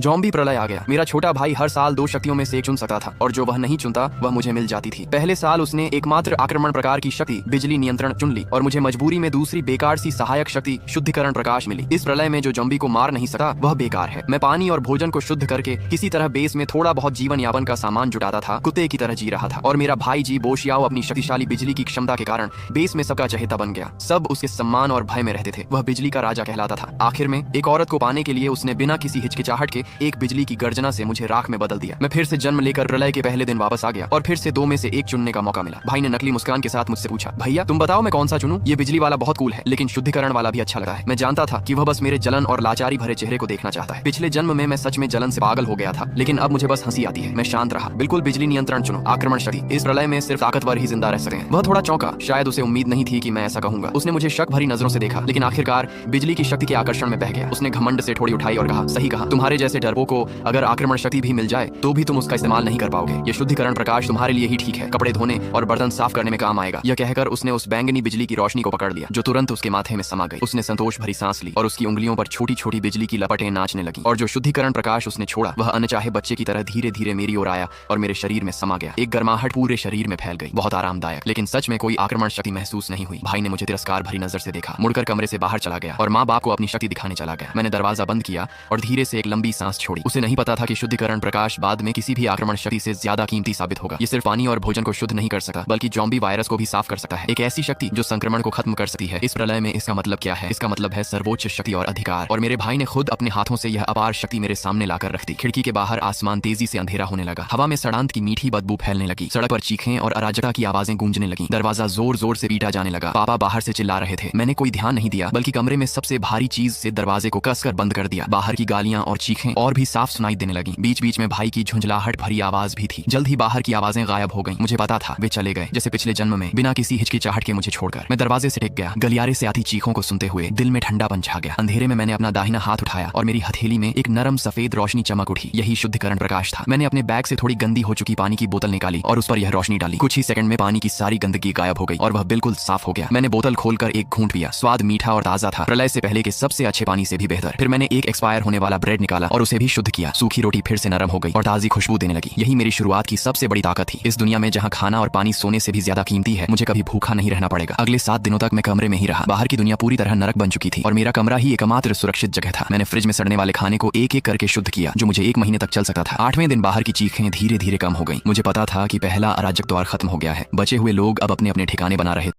Zombie प्रलय आ गया। मेरा छोटा भाई हर साल दो शक्तियों में से एक चुन सकता था और जो वह नहीं चुनता वह मुझे मिल जाती थी। पहले साल उसने एकमात्र आक्रमण प्रकार की शक्ति बिजली नियंत्रण चुन ली और मुझे मजबूरी में दूसरी बेकार सी सहायक शक्ति शुद्धिकरण प्रकाश मिली। इस प्रलय में जो ज़ॉम्बी को मार नहीं सकता वह बेकार है। मैं पानी और भोजन को शुद्ध करके किसी तरह बेस में थोड़ा बहुत जीवन यापन का सामान जुटाता था, कुत्ते की तरह जी रहा था। और मेरा भाई जी बोशियाओ अपनी शक्तिशाली बिजली की क्षमता के कारण बेस में सबका चहेता बन गया। सब उसके सम्मान और भय में रहते थे। वह बिजली का राजा कहलाता था। आखिर में एक औरत को पाने के लिए उसने बिना किसी हिचकिचाहट के एक बिजली की गर्जना से मुझे राख में बदल दिया। मैं फिर से जन्म लेकर प्रलय के पहले दिन वापस आ गया और फिर से दो में से एक चुनने का मौका मिला। भाई ने नकली मुस्कान के साथ मुझसे पूछा, भैया तुम बताओ मैं कौन सा चुनूं? ये बिजली वाला बहुत कूल है लेकिन शुद्धिकरण वाला भी अच्छा लगा है। मैं जानता था कि वह बस मेरे जलन और लाचारी भरे चेहरे को देखना चाहता है। पिछले जन्म में मैं सच में जलन से पागल हो गया था लेकिन अब मुझे बस हंसी आती है। मैं शांत रहा। बिल्कुल बिजली नियंत्रण चुनो, आक्रमण शक्ति। इस प्रलय में सिर्फ ताकतवर ही जिंदा रह सकते हैं। वह थोड़ा चौंका, शायद उसे उम्मीद नहीं थी कि मैं ऐसा कहूंगा। उसने मुझे शक भरी नजरों से देखा लेकिन आखिरकार बिजली की शक्ति के आकर्षण में बह गया। उसने घमंड से ठोड़ी उठाई और कहा, सही कहा, तुम्हारे जैसे डरपोक को अगर आक्रमण शक्ति भी मिल जाए तो भी तुम उसका इस्तेमाल नहीं कर पाओगे। ये शुद्धिकरण प्रकाश तुम्हारे लिए ही ठीक है, कपड़े धोने और बर्तन साफ करने में काम आएगा। यह कहकर उसने उस बैंगनी बिजली की रोशनी को पकड़ लिया जो तुरंत उसके माथे में समा गई। उसने संतोष भरी सांस ली और उसकी उंगलियों पर छोटी छोटी बिजली की लपटें नाचने लगी और जो शुद्धिकरण प्रकाश उसने छोड़ा वह अनचाहे बच्चे की तरह धीरे धीरे मेरी ओर आया और मेरे शरीर में समा गया। एक गर्माहट पूरे शरीर में फैल गई, बहुत आरामदायक। लेकिन सच में कोई आक्रमण शक्ति महसूस नहीं हुई। भाई ने मुझे तिरस्कार भरी नजर से देखा, मुड़कर कमरे से बाहर चला गया और माँ बाप को अपनी शक्ति दिखाने चला गया। मैंने दरवाजा बंद किया और धीरे से एक लंबी सांस छोड़ी। उसे नहीं पता था कि शुद्धिकरण प्रकाश बाद में किसी भी आक्रमण शक्ति से ज्यादा कीमती साबित होगा। ये सिर्फ पानी और भोजन को शुद्ध नहीं कर सकता बल्कि ज़ॉम्बी वायरस को भी साफ कर सकता है। एक ऐसी शक्ति जो संक्रमण को खत्म कर सकती है। इस प्रलय में इसका मतलब क्या है? इसका मतलब है सर्वोच्च शक्ति और अधिकार। और मेरे भाई ने खुद अपने हाथों से यह अपार शक्ति मेरे सामने लाकर रख दी। खिड़की के बाहर आसमान तेजी से अंधेरा होने लगा। हवा में सड़ांत की मीठी बदबू फैलने लगी। सड़क पर चीखें और अराजकता की आवाजें गूंजने लगी। दरवाजा जोर जोर से पीटा जाने लगा। पापा बाहर से चिल्ला रहे थे। मैंने कोई ध्यान नहीं दिया बल्कि कमरे में सबसे भारी चीज से दरवाजे को कसकर बंद कर दिया। बाहर की गालियां और चीखें और भी साफ सुनाई देने लगी। बीच बीच में भाई की झुंझलाहट भरी आवाज भी थी। जल्द ही बाहर की आवाजें गायब हो गईं। मुझे पता था वे चले गए जैसे पिछले जन्म में, बिना किसी हिचकिचाहट के मुझे छोड़कर। मैं दरवाजे से टिक गया। गलियारे से आती चीखों को सुनते हुए दिल में ठंडापन छा गया। अंधेरे में मैंने अपना दाहिना हाथ उठाया और मेरी हथेली में एक नरम सफेद रोशनी चमक उठी। यही शुद्धिकरण प्रकाश था। मैंने अपने बैग से थोड़ी गंदी हो चुकी पानी की बोतल निकाली और उस पर यह रोशनी डाली। कुछ ही सेकंड में पानी की सारी गंदगी गायब हो गई और वह बिल्कुल साफ हो गया। मैंने बोतल खोलकर एक घूंट पिया। स्वाद मीठा और ताजा था, प्रलय से पहले के सबसे अच्छे पानी से भी बेहतर। फिर मैंने एक एक्सपायर होने वाला ब्रेड निकाला और उसे भी शुद्ध किया। सूखी रोटी फिर से नरम हो गई और ताजी खुशबू देने लगी। यही मेरी शुरुआत की सबसे बड़ी ताकत थी। इस दुनिया में जहाँ खाना और पानी सोने से भी ज्यादा कीमती है, मुझे कभी भूखा नहीं रहना पड़ेगा। अगले 7 दिनों तक मैं कमरे में ही रहा। बाहर की दुनिया पूरी तरह नरक बन चुकी थी और मेरा कमरा ही एकमात्र सुरक्षित जगह था। मैंने फ्रिज में सड़ने वाले खाने को एक एक करके शुद्ध किया जो मुझे 1 महीने तक चल सकता था। 8वें दिन बाहर की चीखें धीरे धीरे कम हो गई। मुझे पता था कि पहला अराजक दौर खत्म हो गया है। बचे हुए लोग अब अपने अपने ठिकाने बना रहे